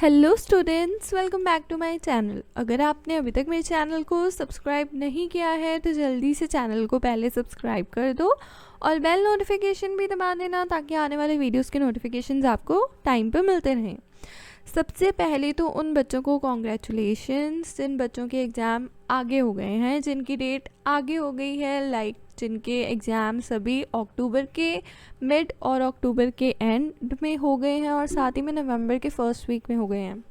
Hello students, welcome back to my channel. अगर आपने अभी तक मेरे चैनल को सब्सक्राइब नहीं किया है तो जल्दी से चैनल को पहले सब्सक्राइब कर दो और बेल नोटिफिकेशन भी दबा देना ताकि आने वाले वीडियोस के नोटिफिकेशंस आपको टाइम पे मिलते रहें। सबसे पहले तो उन बच्चों को कॉन्ग्रेचुलेशंस जिन बच्चों के एग्ज़ाम आगे हो गए हैं, जिनकी डेट आगे हो गई है, लाइक जिनके एग्ज़ाम सभी अक्टूबर के मिड और अक्टूबर के एंड में हो गए हैं और साथ ही में नवंबर के फर्स्ट वीक में हो गए हैं।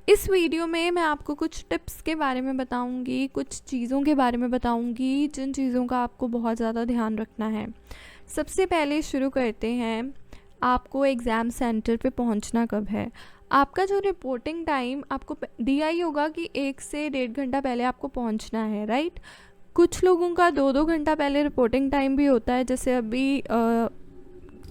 इस वीडियो में मैं आपको कुछ टिप्स के बारे में बताऊंगी, कुछ चीज़ों के बारे में बताऊंगी जिन चीज़ों का आपको बहुत ज़्यादा ध्यान रखना है। सबसे पहले शुरू करते हैं, आपको एग्ज़ाम सेंटर पे पहुंचना कब है। आपका जो रिपोर्टिंग टाइम आपको दिया ही होगा कि 1 से 1.5 घंटा पहले आपको पहुंचना है, राइट। कुछ लोगों का 2-2 घंटा पहले रिपोर्टिंग टाइम भी होता है, जैसे अभी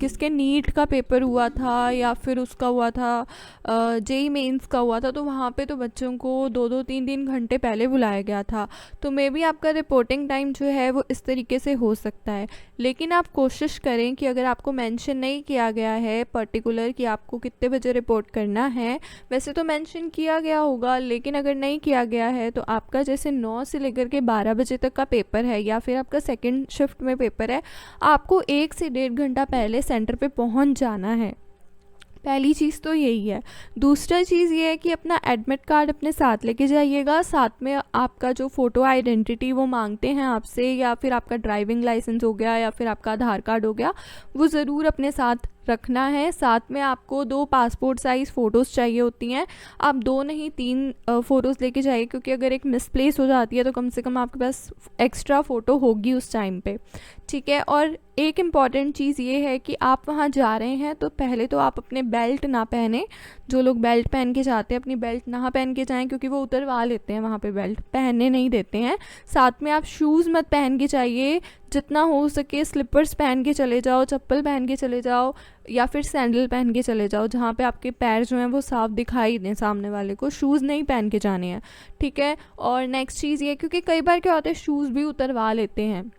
किसके नीट का पेपर हुआ था या फिर उसका हुआ था जेई मेंस का हुआ था, तो वहाँ पे तो बच्चों को 2-2 3-3 घंटे पहले बुलाया गया था। तो मे बी आपका रिपोर्टिंग टाइम जो है वो इस तरीके से हो सकता है, लेकिन आप कोशिश करें कि अगर आपको मेंशन नहीं किया गया है पर्टिकुलर कि आपको कितने बजे रिपोर्ट करना है, वैसे तो मेंशन किया गया होगा, लेकिन अगर नहीं किया गया है तो आपका जैसे 9 से लेकर के 12 बजे तक का पेपर है या फिर आपका सेकेंड शिफ्ट में पेपर है, आपको 1 से 1.5 घंटा पहले सेंटर पे पहुंच जाना है। पहली चीज़ तो यही है। दूसरा चीज़ ये है कि अपना एडमिट कार्ड अपने साथ लेके जाइएगा। साथ में आपका जो फ़ोटो आइडेंटिटी वो मांगते हैं आपसे, या फिर आपका ड्राइविंग लाइसेंस हो गया या फिर आपका आधार कार्ड हो गया, वो ज़रूर अपने साथ रखना है। साथ में आपको 2 पासपोर्ट साइज़ फ़ोटोज़ चाहिए होती हैं। आप 2 नहीं 3 फ़ोटोज़ लेके जाइए, क्योंकि अगर एक मिसप्लेस हो जाती है तो कम से कम आपके पास एक्स्ट्रा फ़ोटो होगी उस टाइम पे, ठीक है। और एक इम्पॉर्टेंट चीज़ ये है कि आप वहाँ जा रहे हैं तो पहले तो आप अपने बेल्ट ना पहने। जो लोग बेल्ट पहन के जाते हैं अपनी बेल्ट ना पहन के जाएं, क्योंकि वो उतरवा लेते हैं, वहाँ पे बेल्ट पहनने नहीं देते हैं। साथ में आप शूज़ मत पहन के जाइए, जितना हो सके स्लीपर्स पहन के चले जाओ, चप्पल पहन के चले जाओ या फिर सैंडल पहन के चले जाओ, जहाँ पे आपके पैर जो हैं वो साफ दिखाई दें सामने वाले को। शूज़ नहीं पहन के जाने हैं, ठीक है। और नेक्स्ट चीज़ ये, क्योंकि कई बार क्या होता है शूज़ भी उतरवा लेते हैं।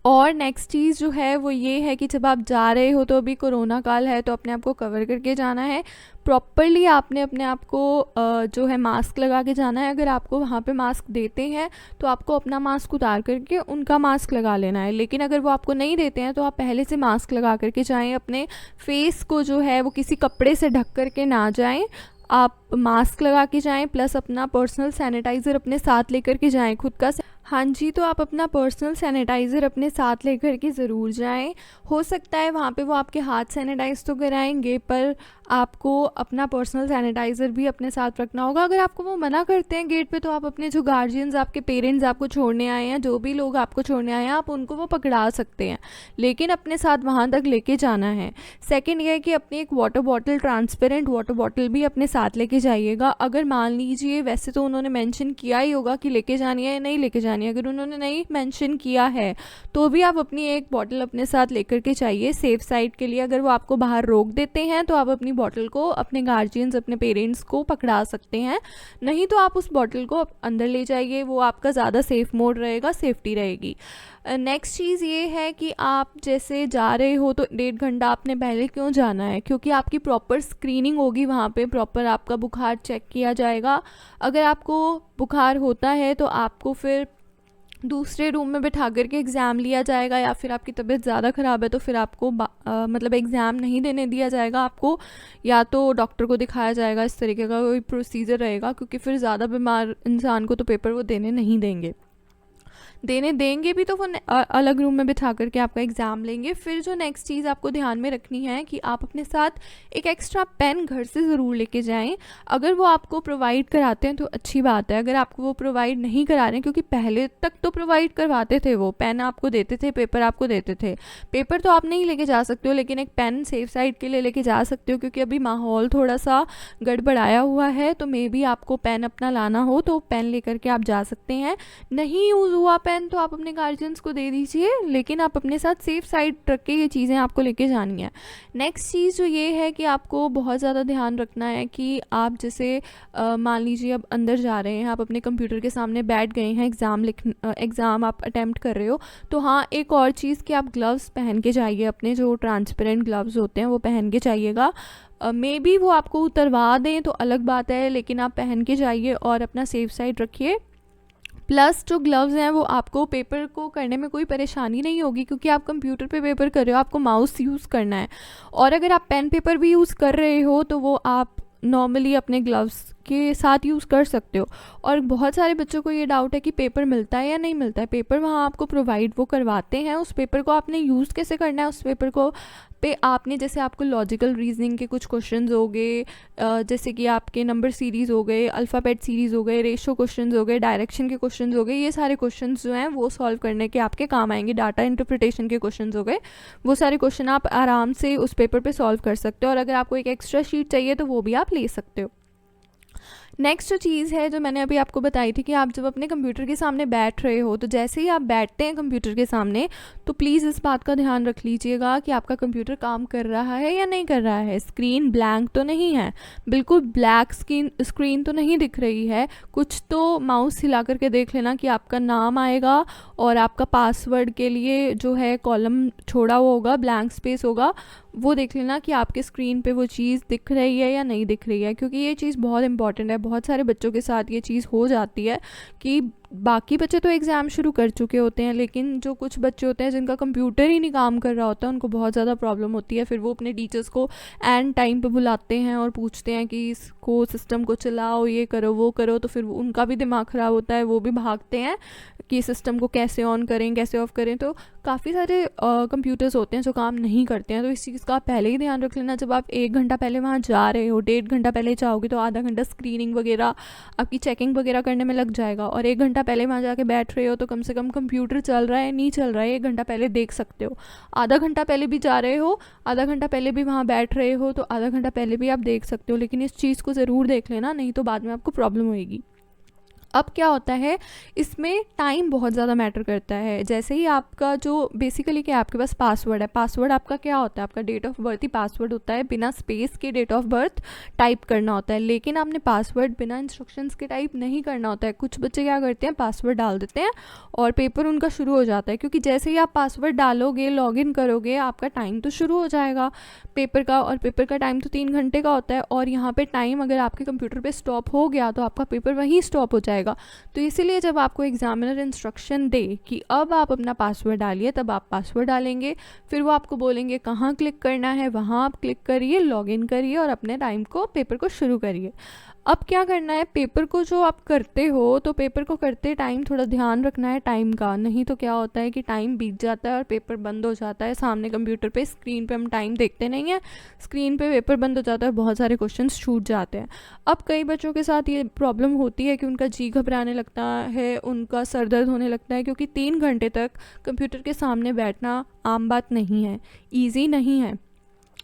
और नेक्स्ट चीज़ जो है वो ये है कि जब आप जा रहे हो तो अभी कोरोना काल है तो अपने आप को कवर करके जाना है प्रॉपरली। आपने अपने आप को जो है मास्क लगा के जाना है। अगर आपको वहाँ पे मास्क देते हैं तो आपको अपना मास्क उतार करके उनका मास्क लगा लेना है, लेकिन अगर वो आपको नहीं देते हैं तो आप पहले से मास्क लगा करके जाएं। अपने फेस को जो है वो किसी कपड़े से ढक करके ना जाएं, आप मास्क लगा के जाएं, प्लस अपना पर्सनल सैनिटाइज़र अपने साथ लेकर के जाएं खुद का। हाँ जी, तो आप अपना पर्सनल सैनिटाइज़र अपने साथ लेकर के ज़रूर जाएं। हो सकता है वहाँ पे वो आपके हाथ सैनिटाइज़ तो कराएंगे, पर आपको अपना पर्सनल सैनिटाइज़र भी अपने साथ रखना होगा। अगर आपको वो मना करते हैं गेट पे तो आप अपने जो गार्जियंस, आपके पेरेंट्स आपको छोड़ने आए हैं, जो भी लोग आपको छोड़ने आए हैं, आप उनको वो पकड़ा सकते हैं, लेकिन अपने साथ वहाँ तक लेके जाना है। सेकेंड ये है कि अपनी एक water bottle, transparent water bottle भी अपने साथ लेके जाइएगा। अगर मान लीजिए, वैसे तो उन्होंने मेंशन किया ही होगा कि लेके जानी है या नहीं लेके जानी है, अगर उन्होंने नहीं मेंशन किया है तो भी आप अपनी एक बॉटल अपने साथ लेकर के चाहिए सेफ साइड के लिए। अगर वो आपको बाहर रोक देते हैं तो आप अपनी बॉटल को अपने गार्जियंस, अपने पेरेंट्स को पकड़ा सकते हैं, नहीं तो आप उस बॉटल को अंदर ले जाइए, वो आपका ज़्यादा सेफ मोड रहेगा, सेफ्टी रहेगी। नेक्स्ट चीज़ ये है कि आप जैसे जा रहे हो तो 1.5 घंटा आपने पहले क्यों जाना है, क्योंकि आपकी प्रॉपर स्क्रीनिंग होगी वहाँ पे, प्रॉपर आपका बुखार चेक किया जाएगा। अगर आपको बुखार होता है तो आपको फिर दूसरे रूम में बिठा करके एग्ज़ाम लिया जाएगा, या फिर आपकी तबीयत ज़्यादा ख़राब है तो फिर आपको मतलब एग्ज़ाम नहीं देने दिया जाएगा आपको, या तो डॉक्टर को दिखाया जाएगा। इस तरीके का कोई प्रोसीजर रहेगा, क्योंकि फिर ज़्यादा बीमार इंसान को तो पेपर वो देने नहीं देंगे। देने देंगे भी तो वो अलग रूम में बिठा करके आपका एग्ज़ाम लेंगे। फिर जो नेक्स्ट चीज़ आपको ध्यान में रखनी है कि आप अपने साथ एक एक्स्ट्रा पेन घर से ज़रूर लेके जाएं। अगर वो आपको प्रोवाइड कराते हैं तो अच्छी बात है, अगर आपको वो प्रोवाइड नहीं करा रहे हैं, क्योंकि पहले तक तो प्रोवाइड करवाते थे, वो पेन आपको देते थे, पेपर आपको देते थे। पेपर तो आप नहीं लेके जा सकते हो, लेकिन एक पेन सेफ साइड के लिए लेके जा सकते हो, क्योंकि अभी माहौल थोड़ा सा गड़बड़ाया हुआ है, तो मे बी आपको पेन अपना लाना हो तो पेन लेकर के आप जा सकते हैं। नहीं यूज़ हुआ पेन तो आप अपने गार्जियंस को दे दीजिए, लेकिन आप अपने साथ सेफ साइड रख के ये चीज़ें आपको लेके जानी है। नेक्स्ट चीज़ जो ये है कि आपको बहुत ज़्यादा ध्यान रखना है कि आप जैसे मान लीजिए अब अंदर जा रहे हैं, आप अपने कंप्यूटर के सामने बैठ गए हैं, एग्ज़ाम आप अटैम्प्ट कर रहे हो, तो हाँ एक और चीज़ कि आप ग्लव्स पहन के जाइए, अपने जो ट्रांसपेरेंट ग्लव्स होते हैं वो पहन के जाइएगा। मे बी वो आपको उतरवा दें तो अलग बात है, लेकिन आप पहन के जाइए और अपना सेफ साइड रखिए। प्लस जो ग्लव्स हैं वो आपको पेपर को करने में कोई परेशानी नहीं होगी, क्योंकि आप कंप्यूटर पे पेपर कर रहे हो, आपको माउस यूज़ करना है। और अगर आप पेन पेपर भी यूज़ कर रहे हो तो वो आप नॉर्मली अपने ग्लव्स के साथ यूज़ कर सकते हो। और बहुत सारे बच्चों को ये डाउट है कि पेपर मिलता है या नहीं मिलता है। पेपर वहाँ आपको प्रोवाइड वो करवाते हैं। उस पेपर को आपने यूज़ कैसे करना है, उस पेपर को पे आपने, जैसे आपको लॉजिकल रीजनिंग के कुछ क्वेश्चंस हो गए, जैसे कि आपके नंबर सीरीज़ हो गए, अल्फ़ाबेट सीरीज़ हो गए, रेशो क्वेश्चंस हो गए, डायरेक्शन के क्वेश्चंस हो गए, ये सारे क्वेश्चंस जो हैं वो सॉल्व करने के आपके काम आएंगे। डाटा इंटरप्रिटेशन के क्वेश्चंस हो गए, वो सारे क्वेश्चन आप आराम से उस पेपर पे सॉल्व कर सकते हो। और अगर आपको एक एक्स्ट्रा शीट चाहिए तो वो भी आप ले सकते हो। नेक्स्ट जो चीज़ है जो मैंने अभी आपको बताई थी कि आप जब अपने कंप्यूटर के सामने बैठ रहे हो, तो जैसे ही आप बैठते हैं कंप्यूटर के सामने, तो प्लीज़ इस बात का ध्यान रख लीजिएगा कि आपका कंप्यूटर काम कर रहा है या नहीं कर रहा है। स्क्रीन ब्लैंक तो नहीं है, बिल्कुल ब्लैक स्क्रीन तो नहीं दिख रही है। कुछ तो माउस हिला करके देख लेना कि आपका नाम आएगा और आपका पासवर्ड के लिए जो है कॉलम छोड़ा हुआ होगा, ब्लैंक स्पेस होगा, वो देख लेना कि आपके स्क्रीन पे वो चीज़ दिख रही है या नहीं दिख रही है, क्योंकि ये चीज़ बहुत इंपॉर्टेंट है। बहुत सारे बच्चों के साथ ये चीज़ हो जाती है कि बाकी बच्चे तो एग्ज़ाम शुरू कर चुके होते हैं, लेकिन जो कुछ बच्चे होते हैं जिनका कंप्यूटर ही नहीं काम कर रहा होता है, उनको बहुत ज़्यादा प्रॉब्लम होती है। फिर वो अपने टीचर्स को एंड टाइम पे बुलाते हैं और पूछते हैं कि इसको सिस्टम को चलाओ, ये करो, वो करो। तो फिर उनका भी दिमाग ख़राब होता है, वो भी भागते हैं कि सिस्टम को कैसे ऑन करें, कैसे ऑफ़ करें। तो काफ़ी सारे कंप्यूटर्स होते हैं जो काम नहीं करते हैं। तो इस चीज़ का आप पहले ही ध्यान रख लेना। जब आप 1 घंटा पहले वहाँ जा रहे हो, 1.5 घंटा पहले जाओगे तो आधा घंटा स्क्रीनिंग वगैरह, आपकी चेकिंग वगैरह करने में लग जाएगा। और 1 घंटा पहले वहाँ जाके बैठ रहे हो तो कम से कम कंप्यूटर चल रहा है नहीं चल रहा है 1 घंटा पहले देख सकते हो। आधा घंटा पहले भी जा रहे हो, आधा घंटा पहले भी वहाँ बैठ रहे हो, तो आधा घंटा पहले भी आप देख सकते हो। लेकिन इस चीज़ को ज़रूर देख लेना, नहीं तो बाद में आपको प्रॉब्लम होएगी। अब क्या होता है, इसमें टाइम बहुत ज़्यादा मैटर करता है। जैसे ही आपका जो बेसिकली क्या, आपके पास पासवर्ड है, पासवर्ड आपका क्या होता है, आपका डेट ऑफ बर्थ ही पासवर्ड होता है। बिना स्पेस के डेट ऑफ बर्थ टाइप करना होता है, लेकिन आपने पासवर्ड बिना इंस्ट्रक्शंस के टाइप नहीं करना होता है। कुछ बच्चे क्या करते हैं, पासवर्ड डाल देते हैं और पेपर उनका शुरू हो जाता है, क्योंकि जैसे ही आप पासवर्ड डालोगे, लॉगिन करोगे, आपका टाइम तो शुरू हो जाएगा पेपर का। और पेपर का टाइम तो 3 घंटे का होता है, और यहाँ पे टाइम अगर आपके कंप्यूटर पे स्टॉप हो गया तो आपका पेपर वहीं स्टॉप हो जाएगा। तो इसीलिए जब आपको एग्जामिनर इंस्ट्रक्शन दे कि अब आप अपना पासवर्ड डालिए, तब आप पासवर्ड डालेंगे। फिर वो आपको बोलेंगे कहाँ क्लिक करना है, वहाँ आप क्लिक करिए, लॉगिन करिए और अपने टाइम को, पेपर को शुरू करिए। अब क्या करना है, पेपर को जो आप करते हो तो पेपर को करते टाइम थोड़ा ध्यान रखना है टाइम का। नहीं तो क्या होता है कि टाइम बीत जाता है और पेपर बंद हो जाता है। सामने कंप्यूटर पे स्क्रीन पे हम टाइम देखते नहीं हैं, स्क्रीन पे पेपर बंद हो जाता है, बहुत सारे क्वेश्चंस छूट जाते हैं। अब कई बच्चों के साथ ये प्रॉब्लम होती है कि उनका जी घबराने लगता है, उनका सर दर्द होने लगता है, क्योंकि 3 घंटे तक कंप्यूटर के सामने बैठना आम बात नहीं है, ईजी नहीं है।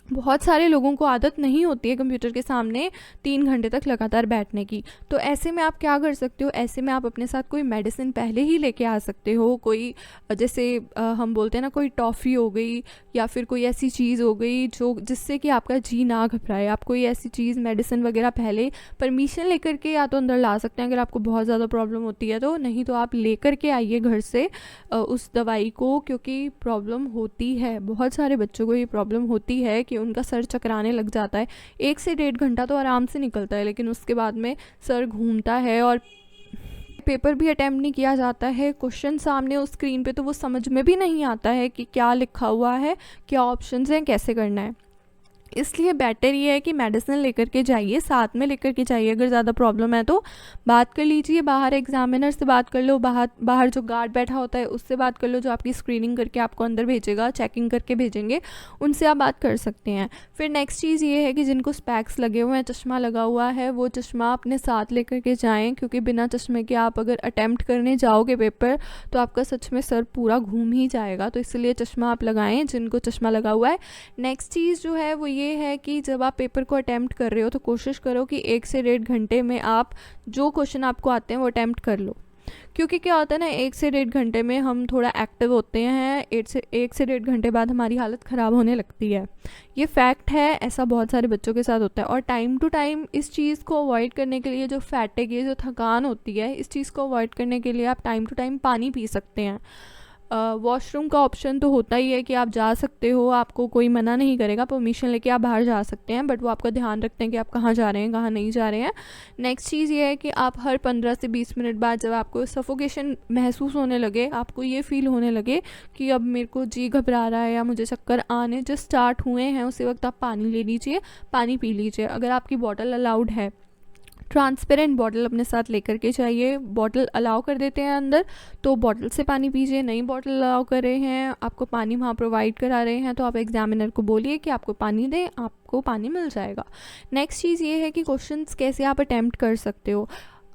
बहुत सारे लोगों को आदत नहीं होती है कंप्यूटर के सामने 3 घंटे तक लगातार बैठने की। तो ऐसे में आप क्या कर सकते हो, ऐसे में आप अपने साथ कोई मेडिसिन पहले ही लेके आ सकते हो। कोई जैसे हम बोलते हैं ना, कोई टॉफ़ी हो गई या फिर कोई ऐसी चीज़ हो गई जो जिससे कि आपका जी ना घबराए। आप कोई ऐसी चीज़, मेडिसिन वगैरह पहले परमिशन लेकर के या तो अंदर ला सकते हैं अगर आपको बहुत ज़्यादा प्रॉब्लम होती है तो, नहीं तो आप लेकर के आइए घर से उस दवाई को, क्योंकि प्रॉब्लम होती है। बहुत सारे बच्चों को ये प्रॉब्लम होती है कि उनका सर चकराने लग जाता है। 1 से 1.5 घंटा तो आराम से निकलता है, लेकिन उसके बाद में सर घूमता है और पेपर भी अटैम्प्ट नहीं किया जाता है। क्वेश्चन सामने उस स्क्रीन पे तो वो समझ में भी नहीं आता है कि क्या लिखा हुआ है, क्या ऑप्शंस हैं, कैसे करना है। इसलिए बेटर ये है कि मेडिसिन लेकर के जाइए, साथ में लेकर के जाइए। अगर ज़्यादा प्रॉब्लम है तो बात कर लीजिए, बाहर एग्जामिनर से बात कर लो, बाहर जो गार्ड बैठा होता है उससे बात कर लो, जो आपकी स्क्रीनिंग करके आपको अंदर भेजेगा, चेकिंग करके भेजेंगे, उनसे आप बात कर सकते हैं। फिर नेक्स्ट चीज़ ये है कि जिनको स्पेक्स लगे हुए हैं, चश्मा लगा हुआ है, वो चश्मा अपने साथ लेकर के जाएँ, क्योंकि बिना चश्मे के आप अगर अटैम्प्ट करने जाओगे पेपर तो आपका सच में सर पूरा घूम ही जाएगा। तो इसलिए चश्मा आप लगाएँ जिनको चश्मा लगा हुआ है। नेक्स्ट चीज़ जो है वो ये है कि जब आप पेपर को अटैम्प्ट कर रहे हो तो कोशिश करो कि 1 से 1.5 घंटे में आप जो क्वेश्चन आपको आते हैं वो अटैम्प्ट कर लो। क्योंकि क्या होता है ना, 1 से 1.5 घंटे में हम थोड़ा एक्टिव होते हैं, 1 से 1.5 घंटे बाद हमारी हालत ख़राब होने लगती है। ये फैक्ट है, ऐसा बहुत सारे बच्चों के साथ होता है। और टाइम टू टाइम इस चीज़ को अवॉइड करने के लिए, जो फैटिग, ये जो थकान होती है, इस चीज़ को अवॉइड करने के लिए आप टाइम टू टाइम पानी पी सकते हैं। वॉशरूम का ऑप्शन तो होता ही है कि आप जा सकते हो, आपको कोई मना नहीं करेगा, परमिशन लेके आप बाहर जा सकते हैं, बट वो आपका ध्यान रखते हैं कि आप कहाँ जा रहे हैं, कहाँ नहीं जा रहे हैं। नेक्स्ट चीज़ ये है कि आप हर 15 से 20 मिनट बाद जब आपको सफोकेशन महसूस होने लगे, आपको ये फील होने लगे कि अब मेरे को जी घबरा रहा है या मुझे चक्कर आने जो स्टार्ट हुए हैं, उसी वक्त आप पानी ले लीजिए, पानी पी लीजिए। अगर आपकी बॉटल अलाउड है, ट्रांसपेरेंट बॉटल अपने साथ लेकर के चाहिए। बॉटल अलाउ कर देते हैं अंदर तो बॉटल से पानी पीजिए, नई बॉटल अलाउ कर रहे हैं, आपको पानी वहाँ प्रोवाइड करा रहे हैं तो आप एग्जामिनर को बोलिए कि आपको पानी दें, आपको पानी मिल जाएगा। नेक्स्ट चीज़ ये है कि क्वेश्चंस कैसे आप अटैम्प्ट कर सकते हो।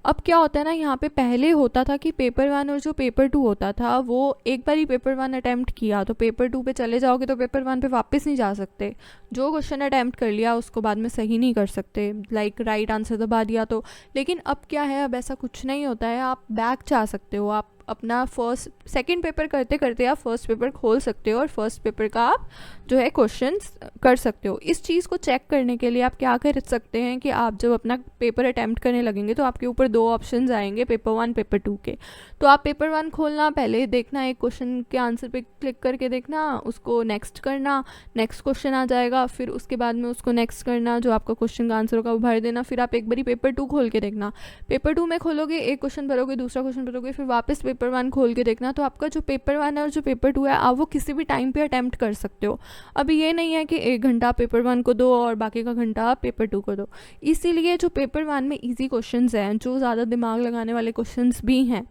अब क्या होता है ना, यहाँ पे पहले होता था कि पेपर 1 और जो पेपर 2 होता था वो एक बार ही पेपर 1 अटैम्प्ट किया तो पेपर 2 पे चले जाओगे तो पेपर 1 पे वापस नहीं जा सकते। जो क्वेश्चन अटैम्प्ट कर लिया उसको बाद में सही नहीं कर सकते, लाइक राइट आंसर दबा दिया तो। लेकिन अब क्या है, अब ऐसा कुछ नहीं होता है, आप बैक जा सकते हो, आप अपना सेकंड पेपर करते करते आप फर्स्ट पेपर खोल सकते हो और फर्स्ट पेपर का आप जो है क्वेश्चंस कर सकते हो। इस चीज़ को चेक करने के लिए आप क्या कर सकते हैं कि आप जब अपना पेपर अटैम्प्ट करने लगेंगे तो आपके ऊपर 2 ऑप्शंस आएंगे, पेपर 1 पेपर 2 के। तो आप पेपर 1 खोलना, पहले देखना, एक क्वेश्चन के आंसर पे क्लिक करके देखना, उसको नेक्स्ट करना, नेक्स्ट क्वेश्चन आ जाएगा, फिर उसके बाद में उसको नेक्स्ट करना, जो आपका क्वेश्चन का आंसर होगा वो भर देना, फिर आप एक बारी पेपर 2 खोल के देखना। पेपर 2 में खोलोगे, एक क्वेश्चन भरोगे, दूसरा क्वेश्चन भरोगे, फिर वापस पेपर 1 खोल के देखना। तो आपका जो पेपर 1 है और जो पेपर 2 है आप वो किसी भी टाइम पे अटैम्प्ट कर सकते हो। अभी ये नहीं है कि 1 घंटा पेपर 1 को दो और बाकी का घंटा आप पेपर 2 को दो। इसीलिए जो पेपर 1 में इजी क्वेश्चंस हैं, जो ज़्यादा दिमाग लगाने वाले क्वेश्चंस भी हैं,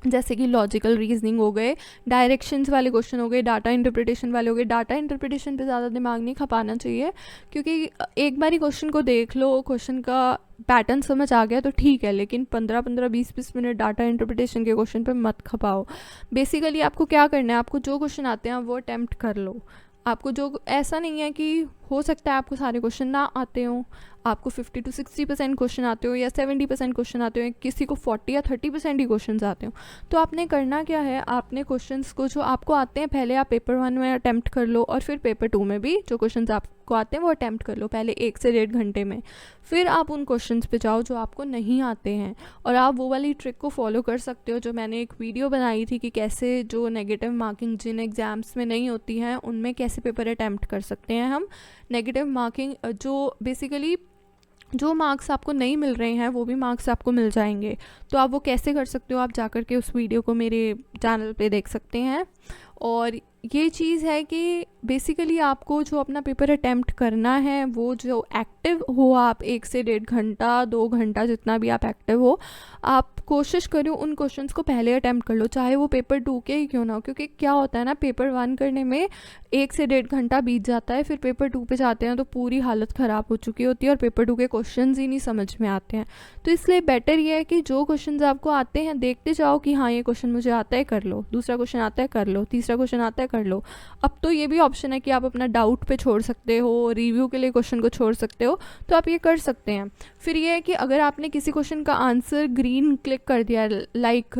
जैसे कि लॉजिकल रीजनिंग हो गए, डायरेक्शंस वाले क्वेश्चन हो गए, डाटा इंटरप्रिटेशन वाले हो गए। डाटा इंटरप्रिटेशन पे ज़्यादा दिमाग नहीं खपाना चाहिए, क्योंकि एक बार ही क्वेश्चन को देख लो, क्वेश्चन का पैटर्न समझ आ गया तो ठीक है, लेकिन 15-15 20-20 मिनट डाटा इंटरप्रिटेशन के क्वेश्चन पे मत खपाओ। बेसिकली आपको क्या करना है, आपको जो क्वेश्चन आते हैं वो अटैम्प्ट कर लो। आपको जो, ऐसा नहीं है कि हो सकता है आपको सारे क्वेश्चन ना आते हों, आपको 50 to 60% क्वेश्चन आते हो या 70% क्वेश्चन आते हो, किसी को 40 या 30% ही क्वेश्चन आते हो। तो आपने करना क्या है, आपने क्वेश्चंस को जो आपको आते हैं पहले आप पेपर 1 में अटैम्प्ट कर लो और फिर पेपर 2 में भी जो क्वेश्चंस आपको आते हैं वो अटैम्प्ट कर लो पहले 1 से 1.5 घंटे में। फिर आप उन क्वेश्चंस पे जाओ जो आपको नहीं आते हैं, और आप वो वाली ट्रिक को फॉलो कर सकते हो जो मैंने एक वीडियो बनाई थी कि कैसे जो नेगेटिव मार्किंग जिन एग्ज़ाम्स में नहीं होती हैं उनमें कैसे पेपर अटैम्प्ट कर सकते हैं हम। नेगेटिव मार्किंग जो बेसिकली जो मार्क्स आपको नहीं मिल रहे हैं वो भी मार्क्स आपको मिल जाएंगे। तो आप वो कैसे कर सकते हो, आप जाकर के उस वीडियो को मेरे चैनल पे देख सकते हैं। और ये चीज़ है कि बेसिकली आपको जो अपना पेपर अटैम्प्ट करना है वो जो एक्टिव हो, आप 1 से 1.5 घंटा 2 घंटा जितना भी आप एक्टिव हो, आप कोशिश करो उन क्वेश्चंस को पहले अटैम्प्ट कर लो, चाहे वो पेपर 2 के ही क्यों ना हो। क्योंकि क्या होता है ना, पेपर 1 करने में 1 से 1.5 घंटा बीत जाता है, फिर पेपर 2 पे जाते हैं तो पूरी हालत ख़राब हो चुकी होती है और पेपर 2 के क्वेश्चंस ही नहीं समझ में आते हैं। तो इसलिए बेटर ये है कि जो क्वेश्चंस आपको आते हैं देखते जाओ कि हाँ ये क्वेश्चन मुझे आता है, कर लो, दूसरा क्वेश्चन आता है कर लो, तीसरा क्वेश्चन आता है कर लो। अब तो ये भी ऑप्शन है कि आप अपना डाउट पे छोड़ सकते हो, रिव्यू के लिए क्वेश्चन को छोड़ सकते हो, तो आप ये कर सकते हैं। फिर ये है कि अगर आपने किसी क्वेश्चन का आंसर ग्रीन क्लिक कर दिया है, लाइक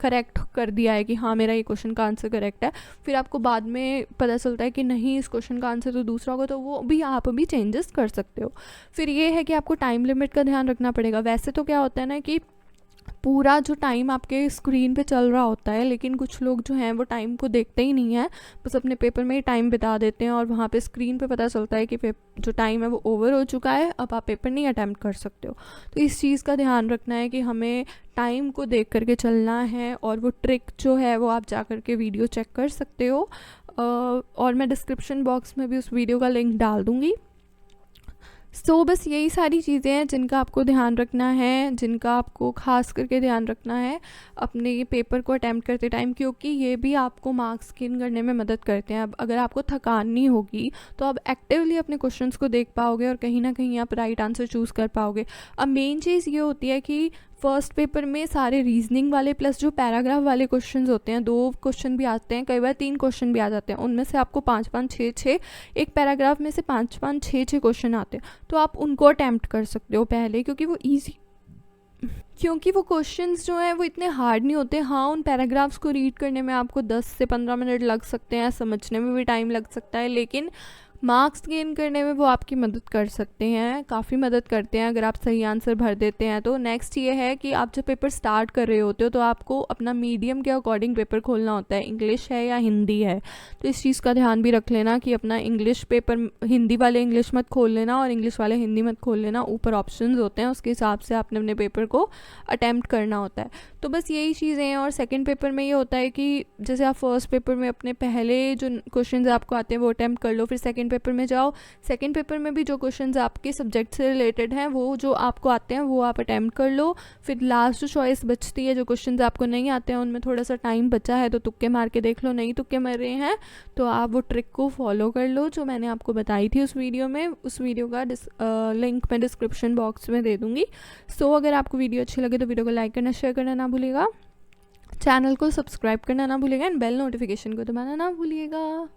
करेक्ट कर दिया है कि हाँ मेरा ये क्वेश्चन का आंसर करेक्ट है, फिर आपको बाद में पता चलता है कि नहीं इस क्वेश्चन का आंसर तो दूसरा होगा, तो वो भी आप भी चेंजेस कर सकते हो। फिर ये है कि आपको टाइम लिमिट का ध्यान रखना पड़ेगा। वैसे तो क्या होता है ना कि पूरा जो टाइम आपके स्क्रीन पे चल रहा होता है, लेकिन कुछ लोग जो हैं वो टाइम को देखते ही नहीं है, बस अपने पेपर में ही टाइम बिता देते हैं और वहाँ पे स्क्रीन पे पता चलता है कि जो टाइम है वो ओवर हो चुका है, अब आप पेपर नहीं अटैम्प्ट कर सकते हो। तो इस चीज़ का ध्यान रखना है कि हमें टाइम को देख करके चलना है, और वो ट्रिक जो है वो आप जा कर के वीडियो चेक कर सकते हो, और मैं डिस्क्रिप्शन बॉक्स में भी उस वीडियो का लिंक डाल दूँगी। बस यही सारी चीज़ें हैं जिनका आपको ध्यान रखना है, जिनका आपको ख़ास करके ध्यान रखना है अपने ये पेपर को अटैम्प्ट करते टाइम, क्योंकि ये भी आपको मार्क्स गेन करने में मदद करते हैं। अब अगर आपको थकान नहीं होगी तो आप एक्टिवली अपने क्वेश्चंस को देख पाओगे और कहीं ना कहीं आप राइट आंसर चूज़ कर पाओगे। अब मेन चीज़ ये होती है कि फर्स्ट पेपर में सारे रीजनिंग वाले प्लस जो पैराग्राफ वाले क्वेश्चंस होते हैं, 2 क्वेश्चन भी आते हैं, कई बार 3 क्वेश्चन भी आ जाते हैं, उनमें से आपको 5-5 6-6 एक पैराग्राफ में से 5-5 6-6 क्वेश्चन आते हैं, तो आप उनको अटैम्प्ट कर सकते हो पहले, क्योंकि वो क्वेश्चंस जो हैं वो इतने हार्ड नहीं होते। हाँ, उन पैराग्राफ्स को रीड करने में आपको 10 से 15 मिनट लग सकते हैं, समझने में भी टाइम लग सकता है, लेकिन मार्क्स गेन करने में वो आपकी मदद कर सकते हैं, काफ़ी मदद करते हैं अगर आप सही आंसर भर देते हैं तो। नेक्स्ट ये है कि आप जब पेपर स्टार्ट कर रहे होते हो तो आपको अपना मीडियम के अकॉर्डिंग पेपर खोलना होता है, इंग्लिश है या हिंदी है। तो इस चीज़ का ध्यान भी रख लेना कि अपना इंग्लिश पेपर, हिंदी वाले इंग्लिश मत खोल लेना और इंग्लिश वाले हिंदी मत खोल लेना। ऊपर ऑप्शंस होते हैं, उसके हिसाब से आपने अपने पेपर को अटैम्प्ट करना होता है। तो बस यही चीज़ें हैं। और सेकंड पेपर में ये होता है कि जैसे आप फर्स्ट पेपर में अपने पहले जो क्वेश्चंस आपको आते हैं वो अटैम्प्ट कर लो, फिर सेकंड पेपर में जाओ, सेकंड पेपर में भी जो क्वेश्चंस आपके सब्जेक्ट से रिलेटेड हैं वो जो आपको आते हैं वो आप अटैम्प्ट कर लो। फिर लास्ट जो चॉइस बचती है, जो क्वेश्चंस आपको नहीं आते हैं उनमें थोड़ा सा टाइम बचा है तो तुक्के मार के देख लो, नहीं तुक्के मर रहे हैं तो आप वो ट्रिक को फॉलो कर लो जो मैंने आपको बताई थी उस वीडियो में। उस वीडियो का लिंक मैं डिस्क्रिप्शन बॉक्स में दे दूँगी। सो अगर आपको वीडियो अच्छी लगे तो वीडियो को लाइक करना, शेयर करना ना भूलिएगा, चैनल को सब्सक्राइब करना ना भूलिएगा एंड बेल नोटिफिकेशन को दबाना ना भूलिएगा।